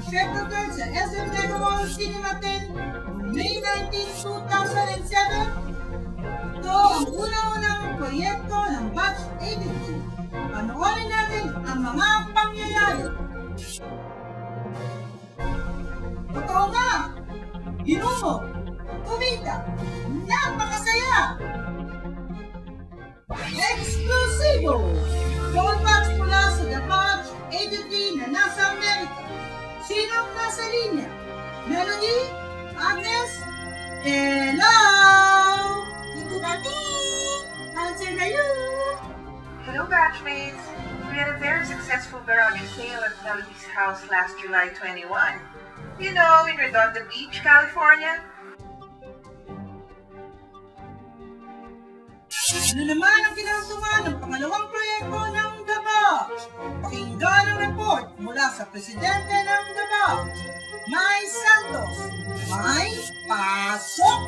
Secretary sa SM Mega Mall Cinema 10 May 19, 2007. Ito ang unang-unang proyekto ng Batch 82. Panoorin natin ang mga pangyayari. Totoo nga! Ginumo! Kumita! Napakasaya! Exclusivo! Gold Batch mula sa The Batch 83 na nasa Amerika. Sinong nasa linya? Melody? Agnes? Hello! Ito dati! Answer na yun! Hello, batchmates! We had a very successful garage sale at Melody's house last July 21. You know, in Redondo Beach, California. Ano naman ang kinasuhan ng pangalawang proyekto ng The Batch? Pakinggan ang report mula sa presidente ng The Batch, Mai Santos. Mai, pasok!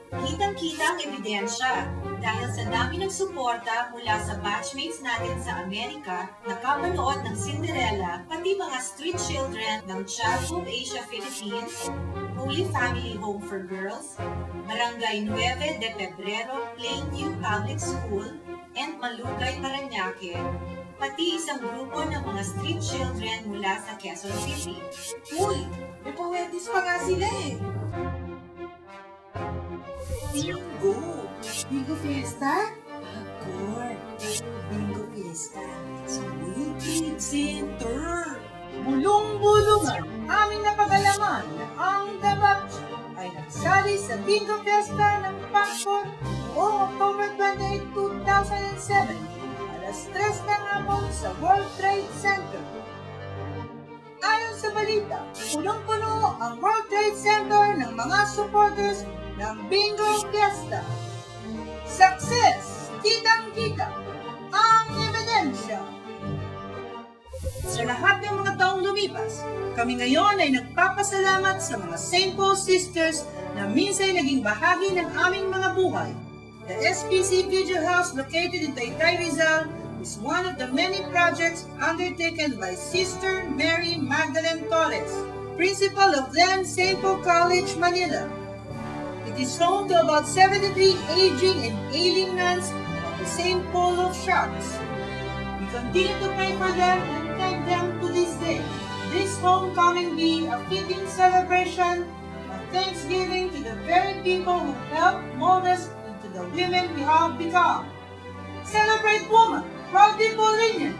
Kitang-kita ang ebidensya dahil sa dami ng suporta mula sa batchmates natin sa Amerika, nakapanood ng Cinderella, pati mga street children ng Child Hope Asia Philippines, Holy Family Home for Girls, Barangay 9 de Febrero Plainview Public School, and Malugay, Parañaque, pati isang grupo ng mga street children mula sa Quezon City. Uy, may pawedis pa nga sila eh. Bingo! Bingo Fiesta? Agor! Bingo Fiesta sa Wicked Center! Bulong-bulungan aming napag-alaman na ang The Batch ay nagsali sa Bingo Fiesta ng Pampor noong October 28, 2007, alas 3 ng hapon sa World Trade Center. Ayon sa balita, punong-puno ang World Trade Center ng mga supporters ng Bingo Fiesta. Success! Kitang-kita ang ebidensya! Sa lahat ng mga taong lumipas, kami ngayon ay nagpapasalamat sa mga St. Paul Sisters na minsan naging bahagi ng aming mga buhay. The SPC Video House located in Taytay, Rizal is one of the many projects undertaken by Sister Mary Magdalene Torres, Principal of then St. Paul College, Manila. It is home to about 73 aging and ailing nuns of the St. Paul of Sharks. We continue to pray for them and thank them to this day. This homecoming be a fitting celebration of thanksgiving to the very people who helped mold us into the women we have become. Celebrate woman, proudly Pauline.